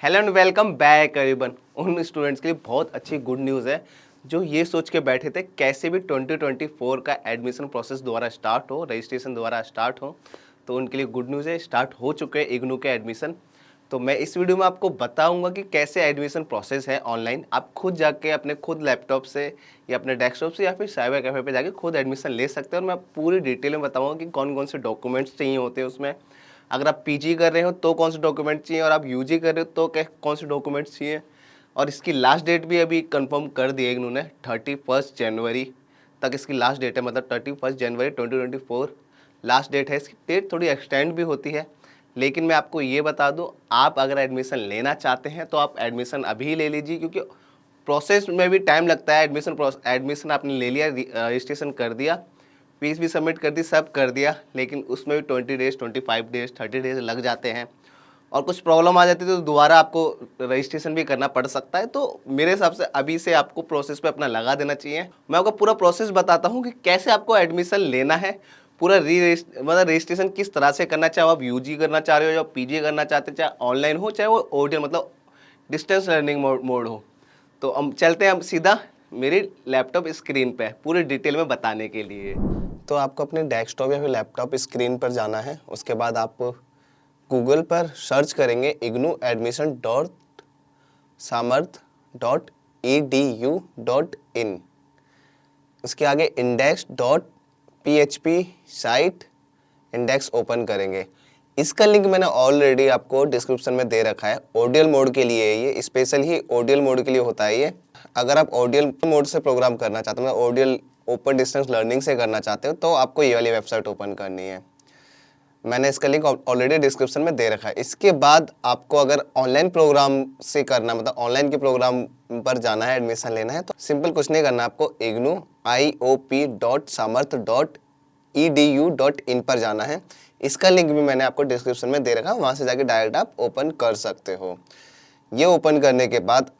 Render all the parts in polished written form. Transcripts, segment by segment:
Hello and welcome back everyone. उन students के लिए बहुत अच्छी गुड न्यूज़ है जो ये सोच के बैठे थे कैसे भी 2024 का एडमिशन प्रोसेस दोबारा स्टार्ट हो, रजिस्ट्रेशन दोबारा स्टार्ट हो। तो उनके लिए गुड न्यूज़ है, स्टार्ट हो चुके हैं इग्नू के एडमिशन। तो मैं इस वीडियो में आपको बताऊंगा कि कैसे एडमिशन प्रोसेस है ऑनलाइन। आप खुद जाके अपने खुद लैपटॉप से या अपने डेस्कटॉप से या फिर साइबर कैफे पे जाके खुद एडमिशन ले सकते हैं। और मैं पूरी डिटेल में बताऊंगा कि कौन कौन से डॉक्यूमेंट्स चाहिए होते हैं उसमें। अगर आप पीजी कर रहे हो तो कौन से डॉक्यूमेंट चाहिए, और आप यूजी कर रहे हो तो कौन से डॉक्यूमेंट्स चाहिए। और इसकी लास्ट डेट भी अभी कंफर्म कर दी है इन्होंने, 31 जनवरी तक इसकी लास्ट डेट है। मतलब 31 जनवरी 2024 लास्ट डेट है। इसकी डेट थोड़ी एक्सटेंड भी होती है, लेकिन मैं आपको ये बता दूं, आप अगर एडमिशन लेना चाहते हैं तो आप एडमिशन अभी ले लीजिए, क्योंकि प्रोसेस में भी टाइम लगता है। एडमिशन आपने ले लिया, रजिस्ट्रेशन कर दिया, फीस भी सबमिट कर दी, सब कर दिया, लेकिन उसमें भी 20 डेज, 25 डेज, 30 डेज लग जाते हैं। और कुछ प्रॉब्लम आ जाती है तो दोबारा आपको रजिस्ट्रेशन भी करना पड़ सकता है। तो मेरे हिसाब से अभी से आपको प्रोसेस पे अपना लगा देना चाहिए। मैं आपको पूरा प्रोसेस बताता हूँ कि कैसे आपको एडमिशन लेना है। पूरा मतलब रजिस्ट्रेशन किस तरह से करना, चाहे आप यूजी करना चाह रहे हो या पीजी करना चाहते हैं, चाहे ऑनलाइन हो चाहे वो ओडियल मतलब डिस्टेंस लर्निंग मोड हो। तो हम चलते हैं, हम सीधा मेरी लैपटॉप स्क्रीन पे पूरी डिटेल में बताने के लिए। तो आपको अपने डेस्कटॉप या फिर लैपटॉप स्क्रीन पर जाना है। उसके बाद आप गूगल पर सर्च करेंगे ignu.samarth.edu.in। उसके आगे index.php साइट इंडेक्स ओपन करेंगे। इसका लिंक मैंने ऑलरेडी आपको डिस्क्रिप्शन में दे रखा है। ओडियल मोड के लिए ये स्पेशल ही ओडियल मोड के लिए होता है ये। अगर आप ओडियल मोड से प्रोग्राम करना चाहते हो, मतलब ओडियल ओपन डिस्टेंस लर्निंग से करना चाहते हो, तो आपको ये वाली वेबसाइट ओपन करनी है। मैंने इसका लिंक ऑलरेडी डिस्क्रिप्शन में दे रखा है। इसके बाद आपको अगर ऑनलाइन प्रोग्राम से करना, मतलब ऑनलाइन के प्रोग्राम पर जाना है, एडमिशन लेना है, तो सिंपल कुछ नहीं करना, आपको ignu.samarth.edu.in पर जाना है। इसका लिंक भी मैंने आपको डिस्क्रिप्शन में दे रखा है, वहाँ से जाके डायरेक्ट आप ओपन कर सकते हो। ये ओपन करने के बाद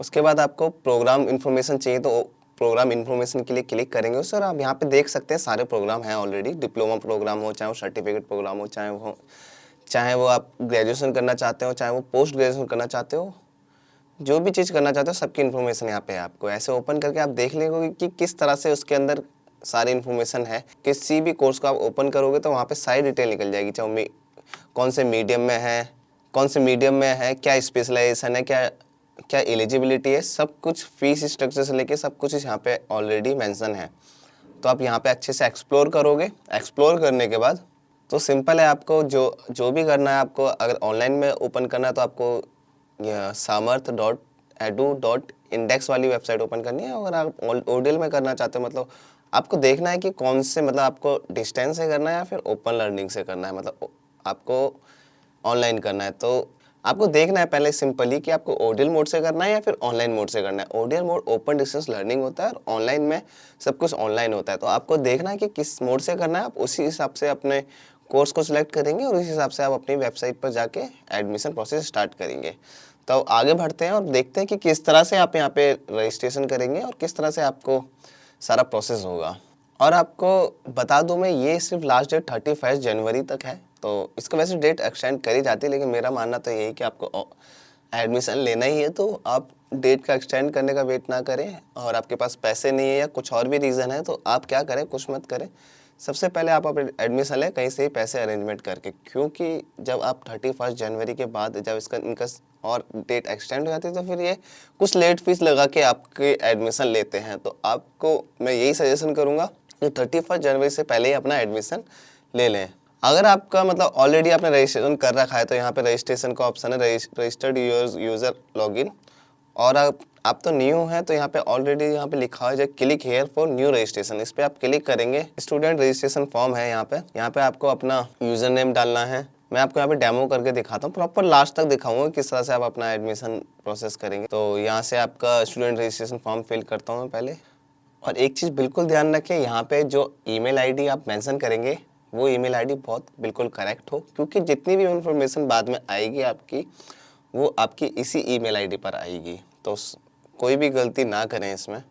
उसके बाद आपको प्रोग्राम इन्फॉर्मेशन चाहिए, तो प्रोग्राम इन्फॉर्मेशन के लिए क्लिक करेंगे सर। आप यहाँ पे देख सकते हैं सारे प्रोग्राम हैं ऑलरेडी। डिप्लोमा प्रोग्राम हो, चाहे वो सर्टिफिकेट प्रोग्राम हो, चाहे वो आप ग्रेजुएशन करना चाहते हो, चाहे वो पोस्ट ग्रेजुएशन करना चाहते हो, जो भी चीज़ करना चाहते हो सबकी इन्फॉर्मेशन यहाँ पे है। आपको ऐसे ओपन करके आप देख लेंगे कि किस तरह से उसके अंदर सारी इन्फॉर्मेशन है। किसी भी कोर्स को आप ओपन करोगे तो वहाँ पे सारी डिटेल निकल जाएगी, चाहे कौन से मीडियम में है, क्या स्पेशलाइजेशन है, क्या एलिजिबिलिटी है, सब कुछ फीस स्ट्रक्चर से लेके सब कुछ यहाँ पे ऑलरेडी मेंशन है। तो आप यहाँ पे अच्छे से एक्सप्लोर करोगे। एक्सप्लोर करने के बाद तो सिंपल है, आपको जो भी करना है, आपको अगर ऑनलाइन में ओपन करना है तो आपको samarth.edu.index वाली वेबसाइट ओपन करनी है। अगर आप ओडियल में करना चाहते हो, मतलब आपको देखना है कि कौन से, मतलब आपको डिस्टेंस से करना है या फिर ओपन लर्निंग से करना है, मतलब आपको ऑनलाइन करना है। तो आपको देखना है पहले सिंपली कि आपको ओडियल मोड से करना है या फिर ऑनलाइन मोड से करना है। ओडियल मोड ओपन डिस्टेंस लर्निंग होता है और ऑनलाइन में सब कुछ ऑनलाइन होता है। तो आपको देखना है कि किस मोड से करना है। आप उसी हिसाब से अपने कोर्स को सिलेक्ट करेंगे और उसी हिसाब से आप अपनी वेबसाइट पर जाके एडमिशन प्रोसेस स्टार्ट करेंगे। तो आगे बढ़ते हैं और देखते हैं कि किस तरह से आप यहाँ पे रजिस्ट्रेशन करेंगे और किस तरह से आपको सारा प्रोसेस होगा। और आपको बता दूं मैं, ये सिर्फ लास्ट डेट 31 जनवरी तक है। तो इसको वैसे डेट एक्सटेंड करी जाती है, लेकिन मेरा मानना तो यही कि आपको एडमिशन लेना ही है तो आप डेट का एक्सटेंड करने का वेट ना करें। और आपके पास पैसे नहीं है या कुछ और भी रीज़न है तो आप क्या करें, कुछ मत करें। सबसे पहले आप एडमिशन लें कहीं से ही पैसे अरेंजमेंट करके, क्योंकि जब आप 31 जनवरी के बाद जब इनका और डेट एक्सटेंड हो जाती है तो फिर ये कुछ लेट फीस लगा के आपके एडमिशन लेते हैं। तो आपको मैं यही सजेशन करूँगा कि 31 जनवरी से पहले ही अपना एडमिशन ले लें। अगर आपका मतलब ऑलरेडी आपने रजिस्ट्रेशन कर रखा है तो यहाँ पे रजिस्ट्रेशन का ऑप्शन है, रजिस्टर्ड यूज़र लॉगिन। और आप तो न्यू हैं तो यहाँ पे ऑलरेडी यहाँ पे लिखा है जो click here for new registration, इस पर आप क्लिक करेंगे। स्टूडेंट रजिस्ट्रेशन फॉर्म है यहाँ पे आपको अपना यूज़र नेम डालना है। मैं आपको यहाँ पे डेमो करके दिखाता हूँ, प्रॉपर लास्ट तक दिखाऊंगा किस तरह से आप अपना एडमिशन प्रोसेस करेंगे। तो यहाँ से आपका स्टूडेंट रजिस्ट्रेशन फॉर्म फिल करता हूँ मैं पहले। और एक चीज़ बिल्कुल ध्यान रखें, यहाँ पे जो ईमेल आईडी आप मेंशन करेंगे वो ईमेल आईडी बहुत बिल्कुल करेक्ट हो, क्योंकि जितनी भी इन्फॉर्मेशन बाद में आएगी आपकी, वो आपकी इसी ईमेल आईडी पर आएगी। तो कोई भी गलती ना करें इसमें।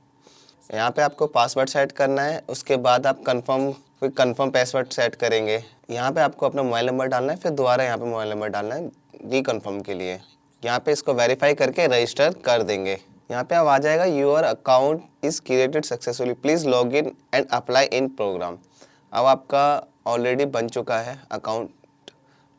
यहाँ पे आपको पासवर्ड सेट करना है, उसके बाद आप कंफर्म पासवर्ड सेट करेंगे। यहाँ पे आपको अपना मोबाइल नंबर डालना है, फिर दोबारा यहाँ पे मोबाइल नंबर डालना है। रिकन्फर्म के लिए। यहाँ पे इसको वेरीफाई करके रजिस्टर कर देंगे। यहाँ पे अब आ जाएगा your account is created successfully, please log in and apply in program. अब आपका ऑलरेडी बन चुका है अकाउंट।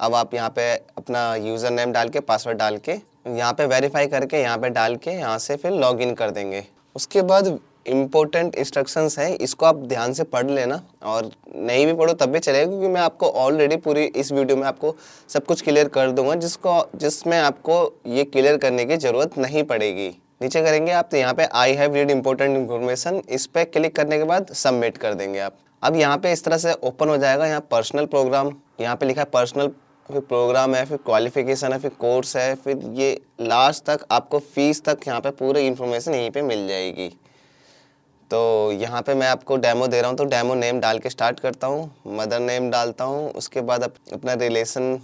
अब आप यहाँ पे अपना यूज़र नेम डाल के, पासवर्ड डाल के, यहाँ पे वेरीफाई करके, यहाँ पे डाल के, यहाँ से फिर लॉगिन कर देंगे। उसके बाद इम्पोर्टेंट इंस्ट्रक्शंस हैं, इसको आप ध्यान से पढ़ लेना, और नहीं भी पढ़ो तब भी चलेगा, क्योंकि मैं आपको ऑलरेडी पूरी इस वीडियो में आपको सब कुछ क्लियर कर दूंगा, जिसमें आपको ये क्लियर करने की ज़रूरत नहीं पड़ेगी। नीचे करेंगे आप तो यहाँ पे I have read important information, इस पर क्लिक करने के बाद सबमिट कर देंगे आप। अब यहाँ पे इस तरह से ओपन हो जाएगा। यहाँ पर्सनल प्रोग्राम, यहाँ पे लिखा है पर्सनल, फिर प्रोग्राम है, फिर क्वालिफिकेशन है, फिर कोर्स है, फिर ये लास्ट तक आपको फीस तक यहाँ पे पूरी इन्फॉर्मेशन यहीं पे मिल जाएगी। तो यहाँ पे मैं आपको डेमो दे रहा हूँ, तो डेमो नेम डाल के स्टार्ट करता हूँ। मदर नेम डालता हूँ, उसके बाद अपना रिलेशन,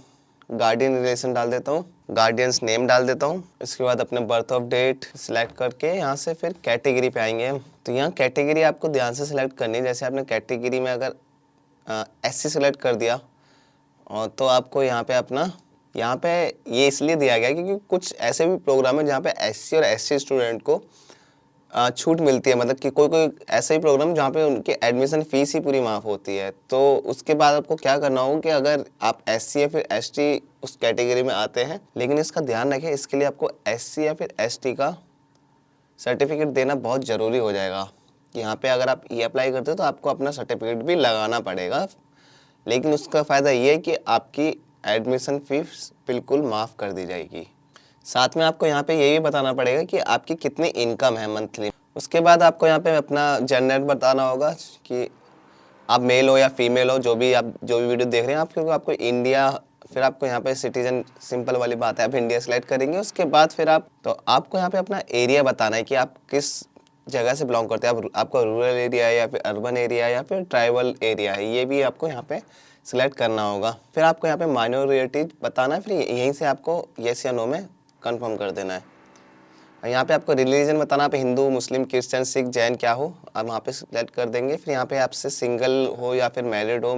गार्डियन रिलेशन डाल देता हूँ, गार्डियंस नेम डाल देता हूँ। इसके बाद अपने बर्थ ऑफ डेट सिलेक्ट करके यहाँ से फिर कैटेगरी पे आएंगे हम। तो यहाँ कैटेगरी आपको ध्यान से सिलेक्ट करनी है। जैसे आपने कैटेगरी में अगर SC सिलेक्ट कर दिया, और तो आपको यहाँ पे अपना, यहाँ पे ये इसलिए दिया गया क्योंकि कुछ ऐसे भी प्रोग्राम है जहाँ पे SC और SC स्टूडेंट को छूट मिलती है। मतलब कि कोई ऐसा ही प्रोग्राम जहाँ पे उनकी एडमिशन फ़ीस ही पूरी माफ़ होती है। तो उसके बाद आपको क्या करना होगा कि अगर आप SC या फिर ST उस कैटेगरी में आते हैं, लेकिन इसका ध्यान रखें, इसके लिए आपको SC या फिर ST का सर्टिफिकेट देना बहुत ज़रूरी हो जाएगा। कि यहाँ पे अगर आप ये अप्लाई करते हो तो आपको अपना सर्टिफिकेट भी लगाना पड़ेगा, लेकिन उसका फ़ायदा ये है कि आपकी एडमिशन फ़ीस बिल्कुल माफ़ कर दी जाएगी। साथ में आपको यहाँ पे ये भी बताना पड़ेगा कि आपकी कितनी इनकम है मंथली। उसके बाद आपको यहाँ पे अपना जेंडर बताना होगा कि आप मेल हो या फीमेल हो, जो भी वीडियो देख रहे हैं आप, क्योंकि आपको इंडिया, फिर आपको यहाँ पे सिटीजन, सिंपल वाली बात है, आप इंडिया सेलेक्ट करेंगे। उसके बाद फिर आपको यहाँ पे अपना एरिया बताना है कि आप किस जगह से बिलोंग करते हैं। आपका रूरल एरिया है या फिर अर्बन एरिया है या फिर ट्राइबल एरिया है, ये भी आपको यहाँ पे सिलेक्ट करना होगा। फिर आपको यहाँ पे माइनॉरिटी बताना है, फिर यहीं से आपको येस या नो में कंफर्म कर देना है। यहाँ पे आपको रिलीजन बताना, आप हिंदू, मुस्लिम, क्रिश्चियन, सिख, जैन क्या हो, आप वहाँ पे सिलेक्ट कर देंगे। फिर यहाँ पे आपसे सिंगल हो या फिर मैरिड हो,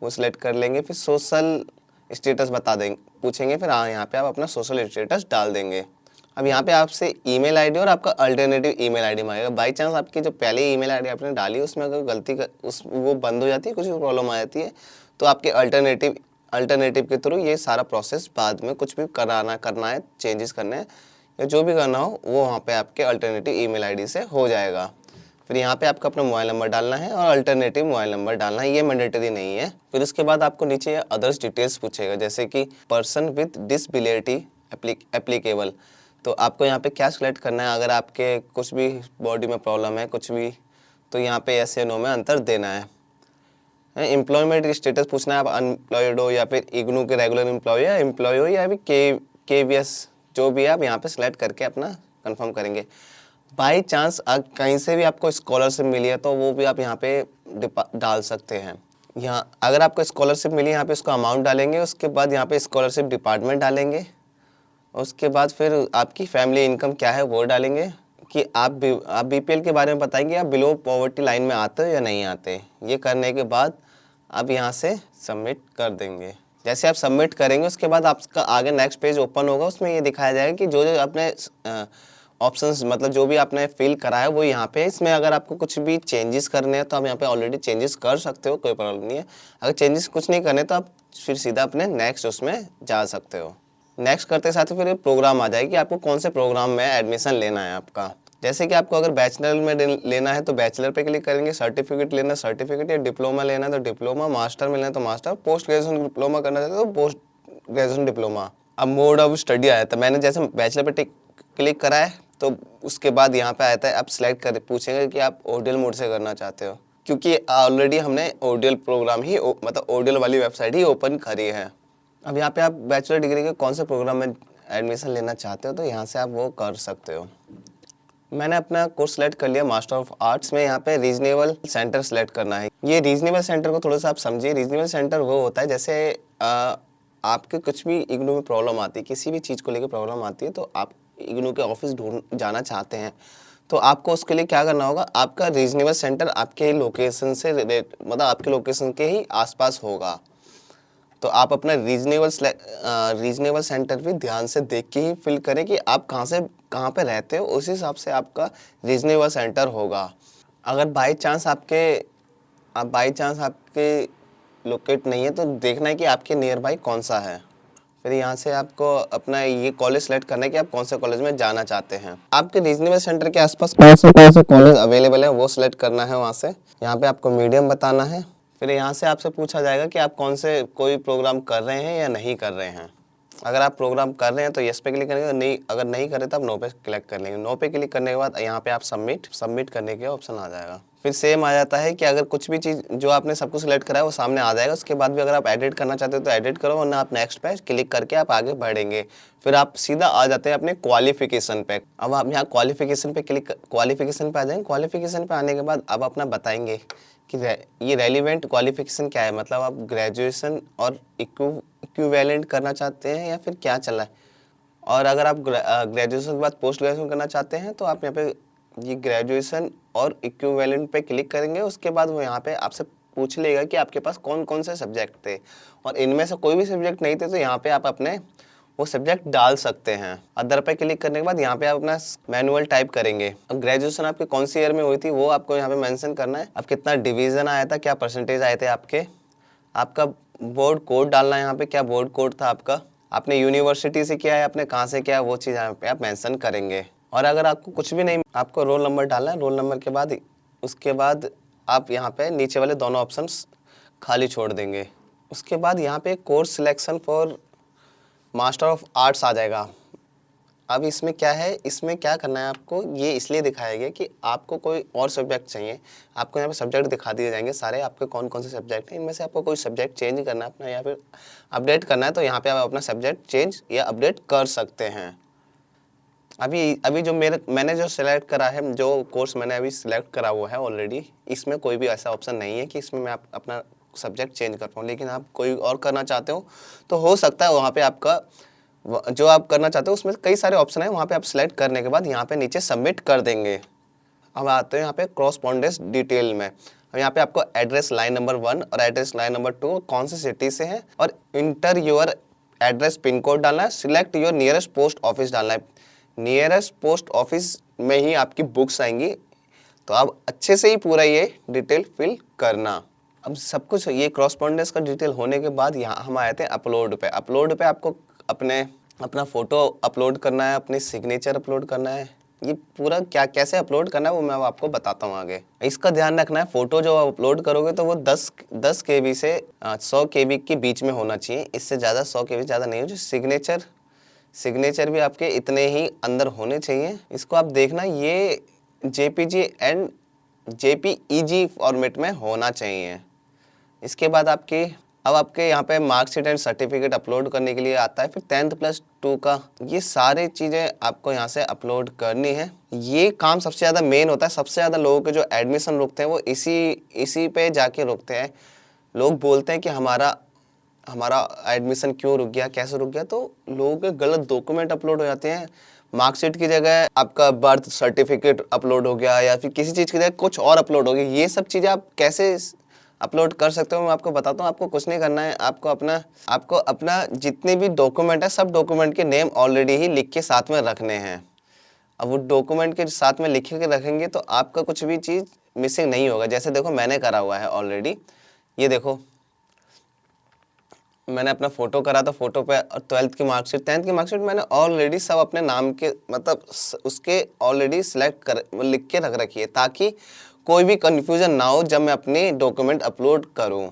वो सिलेक्ट कर लेंगे। फिर सोशल स्टेटस बता देंगे, पूछेंगे, फिर यहाँ पे आप अपना सोशल स्टेटस डाल देंगे। अब यहाँ पे आपसे ईमेल आईडी और आपका अल्टरनेटिव ईमेल आईडी मांगेगा। बाई चांस आपकी जो पहले ईमेल आईडी आपने डाली उसमें अगर वो बंद हो जाती है, कुछ भी प्रॉब्लम आ जाती है, तो आपके अल्टरनेटिव के थ्रू ये सारा प्रोसेस बाद में कुछ भी करना है, चेंजेस करने हैं या जो भी करना हो, वो वहाँ पे आपके अल्टरनेटिव ईमेल आईडी से हो जाएगा। फिर यहाँ पे आपको अपना मोबाइल नंबर डालना है और अल्टरनेटिव मोबाइल नंबर डालना है, ये मैंडेटरी नहीं है। फिर उसके बाद आपको नीचे अदर्स डिटेल्स पूछेगा, जैसे कि पर्सन विद डिसेबिलिटी एप्लीकेबल। तो आपको यहाँ पे क्या सिलेक्ट करना है, अगर आपके कुछ भी बॉडी में प्रॉब्लम है कुछ भी, तो यहाँ पे yes या नो में अंतर देना है। एम्प्लॉयमेंट स्टेटस पूछना है, आप अनएम्प्लॉयड हो या फिर इग्नू के रेगुलर एम्प्लॉय या एम्प्लॉय हो या फिर KVS, जो भी आप यहाँ पे सिलेक्ट करके अपना कंफर्म करेंगे। बाई चांस कहीं से भी आपको स्कॉलरशिप मिली है तो वो भी आप यहाँ पे डाल सकते हैं। यहाँ अगर आपको स्कॉलरशिप मिली, यहाँ पे उसका अमाउंट डालेंगे। उसके बाद यहाँ पे स्कॉलरशिप डिपार्टमेंट डालेंगे। उसके बाद फिर आपकी फैमिली इनकम क्या है वो डालेंगे, कि आप BPL के बारे में बताएंगे, आप बिलो पॉवर्टी लाइन में आते हो या नहीं आते। ये करने के बाद आप यहाँ से सबमिट कर देंगे। जैसे आप सबमिट करेंगे उसके बाद आपका आगे नेक्स्ट पेज ओपन होगा, उसमें ये दिखाया जाएगा कि जो आपने ऑप्शंस, मतलब जो भी आपने फिल करा है वो यहाँ पे। इसमें अगर आपको कुछ भी चेंजेस करने हैं तो आप यहाँ पे ऑलरेडी चेंजेस कर सकते हो, कोई प्रॉब्लम नहीं है। अगर चेंजेस कुछ नहीं करने तो आप फिर सीधा अपने नेक्स्ट उसमें जा सकते हो। नेक्स्ट करते साथ ही फिर प्रोग्राम आ जाएगी, आपको कौन से प्रोग्राम में एडमिशन लेना है आपका। जैसे कि आपको अगर बैचलर में लेना है तो बैचलर पे क्लिक करेंगे, सर्टिफिकेट लेना है सर्टिफिकेट, या डिप्लोमा लेना है तो डिप्लोमा, मास्टर में लेना है तो मास्टर, पोस्ट ग्रेजुएशन डिप्लोमा करना चाहते हो तो पोस्ट ग्रेजुएशन डिप्लोमा। अब मोड ऑफ स्टडी आया था, मैंने जैसे बैचलर पे क्लिक करा है तो उसके बाद यहाँ पे आता है, आप सिलेक्ट कर पूछेंगे कि आप ओडीएल मोड से करना चाहते हो, क्योंकि ऑलरेडी हमने ओडीएल प्रोग्राम ही मतलब ओडीएल वाली वेबसाइट ही ओपन करी है। अब यहाँ पे आप बैचलर डिग्री के कौन से प्रोग्राम में एडमिशन लेना चाहते हो तो यहाँ से आप वो कर सकते हो। मैंने अपना कोर्स सेलेक्ट कर लिया मास्टर ऑफ आर्ट्स में। यहाँ पे रीजनेबल सेंटर सेलेक्ट करना है। ये रीजनेबल सेंटर को थोड़ा सा आप समझिए। रीजनेबल सेंटर वो होता है जैसे आपके कुछ भी इग्नू में प्रॉब्लम आती है, किसी भी चीज़ को लेकर प्रॉब्लम आती है, तो आप इग्नू के ऑफिस ढूंढ जाना चाहते हैं, तो आपको उसके लिए क्या करना होगा, आपका रीजनेबल सेंटर आपके लोकेशन से मतलब आपके लोकेशन के ही आसपास होगा। तो आप अपना रीजनेबल सेंटर भी ध्यान से देख के ही फिल करें कि आप कहाँ पे रहते हो, उस हिसाब से आपका रीजनेबल सेंटर होगा। अगर बाई चांस आपके लोकेट नहीं है तो देखना है कि आपके नियर बाई कौन सा है। फिर यहाँ से आपको अपना ये कॉलेज सेलेक्ट करना है कि आप कौन से कॉलेज में जाना चाहते हैं। आपके रीजनेबल सेंटर के आसपास कौन से कॉलेज अवेलेबल है वो सिलेक्ट करना है। वहाँ से यहाँ पे आपको मीडियम बताना है। फिर यहाँ से आपसे पूछा जाएगा कि आप कोई प्रोग्राम कर रहे हैं या नहीं कर रहे हैं। अगर आप प्रोग्राम कर रहे हैं तो यस पे क्लिक करेंगे, नहीं अगर नहीं कर रहे तो आप नो पे क्लिक कर लेंगे। नो पे क्लिक करने के बाद यहाँ पे आप सबमिट करने के ऑप्शन आ जाएगा। फिर सेम आ जाता है कि अगर कुछ भी चीज़ जो आपने सब कुछ सिलेक्ट करा है वो सामने आ जाएगा। उसके बाद भी अगर आप एडिट करना चाहते हो तो एडिट करो, वरना आप नेक्स्ट पे क्लिक करके आप आगे बढ़ेंगे। फिर आप सीधा आ जाते हैं अपने क्वालिफिकेशन पे। अब आप यहाँ क्वालिफिकेशन पे आ जाएंगे। क्वालिफिकेशन पे आने के बाद अब अपना बताएंगे कि ये रेलिवेंट क्वालिफिकेशन क्या है, मतलब आप ग्रेजुएशन और इक्विवेलेंट करना चाहते हैं या फिर क्या चल रहा है। और अगर आप ग्रेजुएशन के बाद पोस्ट ग्रेजुएशन करना चाहते हैं तो आप यहाँ पे ये ग्रेजुएशन और इक्विवेलेंट पे क्लिक करेंगे। उसके बाद वो यहाँ पे आपसे पूछ लेगा कि आपके पास कौन कौन से सब्जेक्ट थे, और इनमें से कोई भी सब्जेक्ट नहीं थे तो यहाँ पे आप अपने वो सब्जेक्ट डाल सकते हैं। अदर पे क्लिक करने के बाद यहाँ पे आप अपना मैनुअल टाइप करेंगे। अब ग्रेजुएशन आपकी कौन सी ईयर में हुई थी वो आपको यहाँ पे मेंशन करना है। अब कितना डिवीजन आया था, क्या परसेंटेज आए थे आपका बोर्ड कोड डालना है। यहाँ पे क्या बोर्ड कोड था आपने यूनिवर्सिटी से किया है, आपने कहाँ से किया है, वो चीज़ यहाँ पे आप मेंशन करेंगे। और अगर आपको कुछ भी नहीं, आपको रोल नंबर डालना है। रोल नंबर के बाद उसके बाद आप यहाँ पे नीचे वाले दोनों ऑप्शंस खाली छोड़ देंगे। उसके बाद यहाँ पे course selection for master of arts आ जाएगा। अब इसमें क्या है, इसमें क्या करना है आपको, ये इसलिए दिखाया गया कि आपको कोई और सब्जेक्ट चाहिए। आपको यहाँ पे सब्जेक्ट दिखा दिए जाएंगे सारे, आपके कौन कौन से सब्जेक्ट हैं। इनमें से आपको कोई सब्जेक्ट चेंज करना है अपना या फिर अपडेट करना है तो यहाँ पे आप अपना सब्जेक्ट चेंज या अपडेट कर सकते हैं। अभी जो मैंने जो सिलेक्ट करा है, जो कोर्स मैंने अभी सिलेक्ट करा हुआ है ऑलरेडी, इसमें कोई भी ऐसा ऑप्शन नहीं है कि इसमें मैं अपना सब्जेक्ट चेंज कर पाऊँ। लेकिन आप कोई और करना चाहते हो तो हो सकता है वहाँ पे आपका जो आप करना चाहते हो उसमें कई सारे ऑप्शन है। वहाँ पे आप सिलेक्ट करने के बाद यहाँ पे नीचे सबमिट कर देंगे। अब आते हैं यहाँ पे क्रॉसपॉन्डेंस डिटेल में। अब यहाँ पे आपको एड्रेस लाइन नंबर 1 और एड्रेस लाइन नंबर 2 कौन सी सिटी से है, और inter your address pin code डालना है। Select your nearest post office डालना है। नियरेस्ट पोस्ट ऑफिस में ही आपकी बुक्स आएंगी, तो आप अच्छे से ही पूरा ये डिटेल फिल करना। अब सब कुछ ये क्रॉसपॉन्डेंस का डिटेल होने के बाद यहाँ हम आए थे अपलोड पे। अपलोड पे आपको अपना फ़ोटो अपलोड करना है, अपनी सिग्नेचर अपलोड करना है। ये पूरा क्या कैसे अपलोड करना है वो मैं आपको बताता हूँ आगे। इसका ध्यान रखना है, फ़ोटो जो अपलोड करोगे तो वो 10 KB से 100 KB के बीच में होना चाहिए। इससे ज़्यादा 100 KB ज़्यादा नहीं हो। जो सिग्नेचर भी आपके इतने ही अंदर होने चाहिए। इसको आप देखना, ये JPG एंड JPEG फॉर्मेट में होना चाहिए। इसके बाद आपके यहाँ पे मार्कशीट एंड सर्टिफिकेट अपलोड करने के लिए आता है। फिर 10th+2 का ये सारी चीज़ें आपको यहाँ से अपलोड करनी है। ये काम सबसे ज़्यादा मेन होता है। सबसे ज़्यादा लोगों के जो एडमिशन रुकते हैं वो इसी पे जाके रुकते हैं। लोग बोलते हैं कि हमारा एडमिशन क्यों रुक गया, कैसे रुक गया, तो लोगों के गलत डॉक्यूमेंट अपलोड हो जाते हैं। मार्कशीट की जगह आपका बर्थ सर्टिफिकेट अपलोड हो गया या फिर किसी चीज़ की जगह कुछ और अपलोड हो गया। ये सब चीज़ें आप कैसे अपलोड कर सकते हो मैं आपको बताता हूँ। आपको कुछ नहीं करना है। आपको अपना जितने भी डॉक्यूमेंट है सब डॉक्यूमेंट के नेम ऑलरेडी ही लिख के साथ में रखने हैं। अब वो डॉक्यूमेंट के साथ में लिख के रखेंगे तो आपका कुछ भी चीज़ मिसिंग नहीं होगा। जैसे देखो मैंने करा हुआ है ऑलरेडी, ये देखो मैंने अपना फ़ोटो करा था। फ़ोटो पे 10th की मार्कशीट मैंने ऑलरेडी सब अपने नाम के मतलब उसके ऑलरेडी लिख के रख रखी है, ताकि कोई भी कन्फ्यूज़न ना हो जब मैं अपनी डॉक्यूमेंट अपलोड करूं।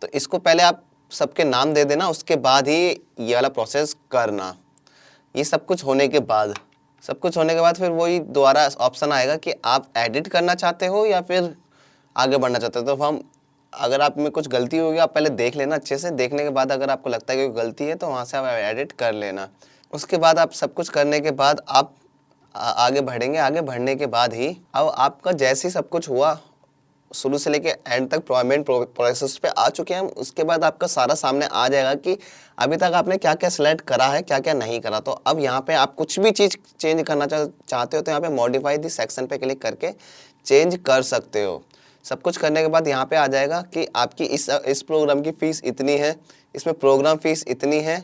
तो इसको पहले आप सबके नाम दे देना, उसके बाद ही ये वाला प्रोसेस करना। ये सब कुछ होने के बाद फिर वही दोबारा ऑप्शन आएगा कि आप एडिट करना चाहते हो या फिर आगे बढ़ना चाहते हो। तो अगर आप में कुछ गलती होगी आप पहले देख लेना अच्छे से। देखने के बाद अगर आपको लगता है कि कोई गलती है तो वहाँ से आप एडिट कर लेना। उसके बाद आप सब कुछ करने के बाद आप आगे बढ़ेंगे। आगे बढ़ने के बाद ही अब आपका जैसे ही सब कुछ हुआ, शुरू से लेके एंड तक पेमेंट प्रोसेस पे आ चुके हैं हम, उसके बाद आपका सारा सामने आ जाएगा कि अभी तक आपने क्या क्या सिलेक्ट करा है, क्या क्या नहीं करा। तो अब यहाँ पे आप कुछ भी चीज़ चेंज करना चाहते हो तो यहाँ पे मॉडिफाई दिस सेक्शन पे क्लिक करके चेंज कर सकते हो। सब कुछ करने के बाद यहाँ पे आ जाएगा कि आपकी इस प्रोग्राम की फ़ीस इतनी है, इसमें प्रोग्राम फीस इतनी है,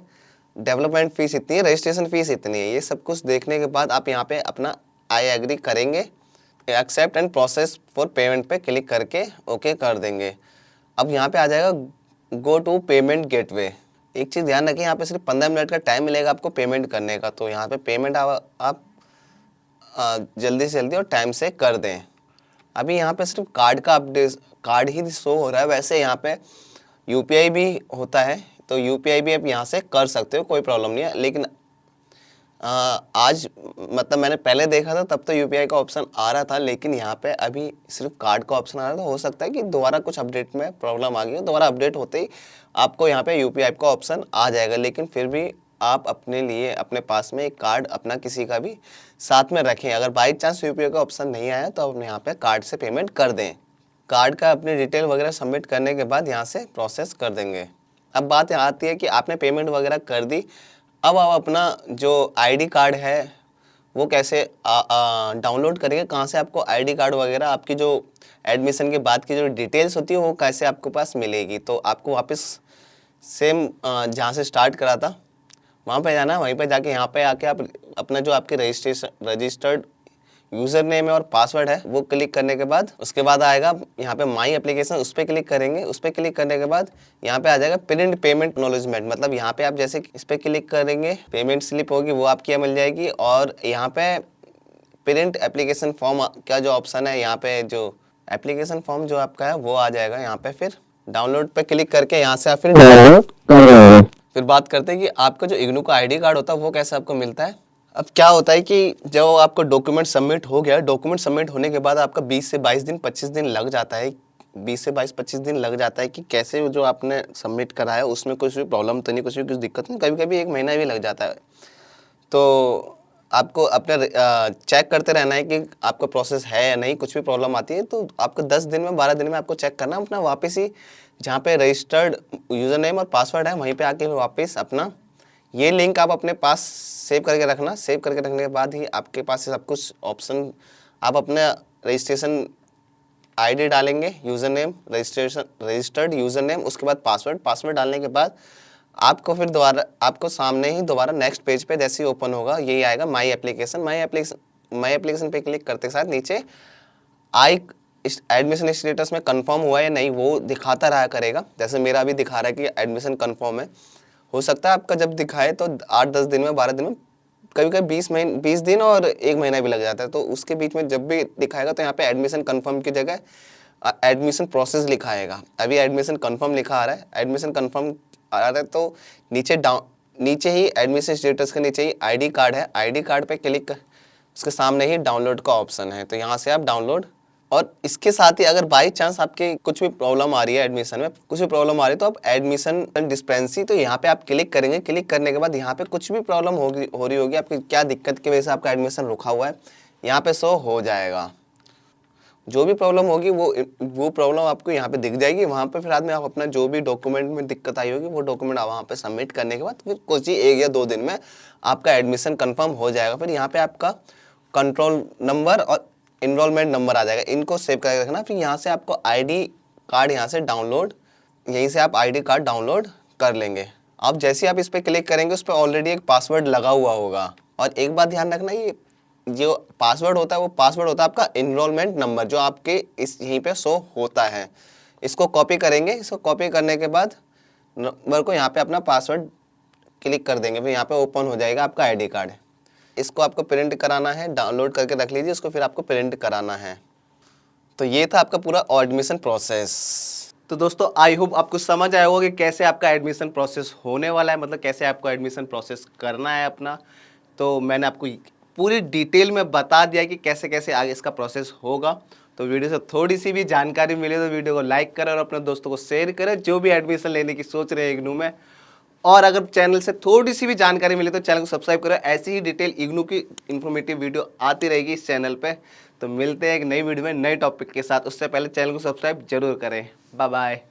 डेवलपमेंट फीस इतनी है, रजिस्ट्रेशन फीस इतनी है। ये सब कुछ देखने के बाद आप यहाँ पे अपना आई एग्री करेंगे, accept and process for payment पे क्लिक करके ओके कर देंगे। अब यहाँ पे आ जाएगा गो टू पेमेंट गेटवे। एक चीज़ ध्यान रखें, यहाँ पे सिर्फ 15 मिनट का टाइम मिलेगा आपको पेमेंट करने का, तो यहाँ पे पेमेंट आप जल्दी से जल्दी और टाइम से कर दें। अभी यहाँ पे सिर्फ कार्ड का अपडेट, कार्ड ही शो हो रहा है। वैसे यहाँ पे यूपीआई भी होता है, तो यूपीआई भी आप यहाँ से कर सकते हो, कोई प्रॉब्लम नहीं है। लेकिन आज मतलब मैंने पहले देखा था तब तो यूपीआई का ऑप्शन आ रहा था, लेकिन यहाँ पे अभी सिर्फ कार्ड का ऑप्शन आ रहा था। हो सकता है कि दोबारा कुछ अपडेट में प्रॉब्लम आ गई हो, दोबारा अपडेट होते ही आपको यहाँ पे यूपीआई का ऑप्शन आ जाएगा। लेकिन फिर भी आप अपने लिए अपने पास में एक कार्ड अपना किसी का भी साथ में रखें। अगर बाई चांस यूपीआई का ऑप्शन नहीं आया तो आप यहाँ पे कार्ड से पेमेंट कर दें। कार्ड का अपनी डिटेल वगैरह सबमिट करने के बाद यहाँ से प्रोसेस कर देंगे। अब बात यहाँ आती है कि आपने पेमेंट वगैरह कर दी, अब आप अपना जो आईडी कार्ड है वो कैसे डाउनलोड करेंगे, कहाँ से आपको आईडी कार्ड वगैरह, आपकी जो एडमिशन के बाद की जो डिटेल्स होती है वो कैसे आपके पास मिलेगी। तो आपको वापस सेम जहाँ से स्टार्ट करा था वहाँ पे जाना है। वहीं पे जाके यहाँ पे आके आप अपना जो आपके रजिस्टर्ड यूज़र नेम है और पासवर्ड है वो क्लिक करने के बाद उसके बाद आएगा यहाँ पे माई एप्लीकेशन, उस पर क्लिक करेंगे। उस पर क्लिक करने के बाद यहाँ पे आ जाएगा प्रिंट पेमेंट एक्नॉलेजमेंट, मतलब यहाँ पे आप जैसे इस पर क्लिक करेंगे पेमेंट स्लिप होगी वो आपकी मिल जाएगी। और यहाँ पे प्रिंट एप्लीकेशन फॉर्म का जो ऑप्शन है, यहाँ पे जो एप्लीकेशन फॉर्म जो आपका है वो आ जाएगा। यहाँ पे फिर डाउनलोड पे क्लिक करके यहाँ से आप फिर डाउनलोड कर रहे हैं। फिर बात करते हैं कि आपका जो इग्नू का आईडी कार्ड होता है वो कैसे आपको मिलता है। अब क्या होता है कि जो आपका डॉक्यूमेंट सबमिट हो गया, डॉक्यूमेंट सबमिट होने के बाद आपका 20 से 22 दिन 25 दिन लग जाता है, 20 से 22-25 दिन लग जाता है कि कैसे जो आपने सबमिट कराया उसमें कुछ भी प्रॉब्लम तो नहीं, कुछ दिक्कत नहीं, कभी कभी 1 महीना भी लग जाता है। तो आपको अपने चेक करते रहना है कि आपका प्रोसेस है या नहीं। कुछ भी प्रॉब्लम आती है तो आपको 10 दिन में 12 दिन में आपको चेक करना अपना वापस ही जहाँ पे रजिस्टर्ड यूज़र नेम और पासवर्ड है वहीं पे आके वापस अपना ये लिंक आप अपने पास सेव करके रखना। सेव करके रखने के बाद ही आपके पास सब कुछ ऑप्शन, आप अपने रजिस्ट्रेशन आईडी डालेंगे, user name, registered user name, उसके बाद पासवर्ड डालने के बाद आपको फिर दोबारा आपको सामने ही दोबारा नेक्स्ट पेज पे जैसे ही ओपन होगा यही आएगा माई एप्लीकेशन पे क्लिक करते के साथ नीचे एडमिशन स्टेटस में कंफर्म हुआ है नहीं वो दिखाता रहा करेगा। जैसे मेरा अभी दिखा रहा है कि एडमिशन कंफर्म है, हो सकता है आपका जब दिखाए तो 8-10 दिन में 12 दिन में, कभी कभी 20 दिन और 1 महीना भी लग जाता है। तो उसके बीच में जब भी दिखाएगा तो यहाँ पे एडमिशन कंफर्म की जगह एडमिशन प्रोसेस लिखाएगा। अभी एडमिशन कंफर्म लिखा आ रहा है, एडमिशन कंफर्म आ रहा है तो नीचे ही एडमिशन स्टेटस के नीचे ही आईडी कार्ड है, आईडी कार्ड पे क्लिक उसके सामने ही डाउनलोड का ऑप्शन है, तो यहाँ से आप डाउनलोड। और इसके साथ ही अगर बाई चांस आपके कुछ भी प्रॉब्लम आ रही है एडमिशन में, कुछ भी प्रॉब्लम आ रही है तो आप एडमिशन डिस्पेंसी, तो यहाँ पे आप क्लिक करेंगे। क्लिक करने के बाद यहाँ पे कुछ भी प्रॉब्लम हो रही होगी, आपकी क्या दिक्कत की वजह से आपका एडमिशन रुका हुआ है यहाँ पे शो हो जाएगा। जो भी प्रॉब्लम होगी वो प्रॉब्लम आपको यहाँ पे दिख जाएगी। वहाँ पे फिर आदमी आप अपना जो भी डॉक्यूमेंट में दिक्कत आई होगी वो डॉक्यूमेंट वहाँ पे सबमिट करने के बाद फिर कुछ ही 1 या 2 दिन में आपका एडमिशन कंफर्म हो जाएगा। फिर यहाँ पे आपका कंट्रोल नंबर और इनरोलमेंट नंबर आ जाएगा, इनको सेव करके रखना। फिर यहाँ से आपको आईडी कार्ड यहाँ से डाउनलोड, यहीं से आप आईडी कार्ड डाउनलोड कर लेंगे। अब जैसे आप इस पर क्लिक करेंगे उस पर ऑलरेडी एक पासवर्ड लगा हुआ होगा। और एक बात ध्यान रखना, ये जो पासवर्ड होता है वो पासवर्ड होता है आपका इनरोलमेंट नंबर जो आपके इस यहीं पे शो होता है। इसको कॉपी करेंगे, इसको कॉपी करने के बाद नंबर को यहाँ पे अपना पासवर्ड क्लिक कर देंगे, फिर यहाँ पे ओपन हो जाएगा आपका आईडी कार्ड। इसको आपको प्रिंट कराना है, डाउनलोड करके रख लीजिए, इसको फिर आपको प्रिंट कराना है। तो ये था आपका पूरा एडमिशन प्रोसेस। तो दोस्तों आई होप आपको समझ आया होगा कि कैसे आपका एडमिशन प्रोसेस होने वाला है, मतलब कैसे आपको एडमिशन प्रोसेस करना है अपना। तो मैंने आपको पूरी डिटेल में बता दिया कि कैसे कैसे आगे इसका प्रोसेस होगा। तो वीडियो से थोड़ी सी भी जानकारी मिले तो वीडियो को लाइक करें और अपने दोस्तों को शेयर करें जो भी एडमिशन लेने की सोच रहे हैं इग्नू में। और अगर चैनल से थोड़ी सी भी जानकारी मिले तो चैनल को सब्सक्राइब करें, ऐसी ही डिटेल इग्नू की इन्फॉर्मेटिव वीडियो आती रहेगी इस चैनल पे। तो मिलते हैं एक नई वीडियो में नए टॉपिक के साथ, उससे पहले चैनल को सब्सक्राइब जरूर करें। Bye bye.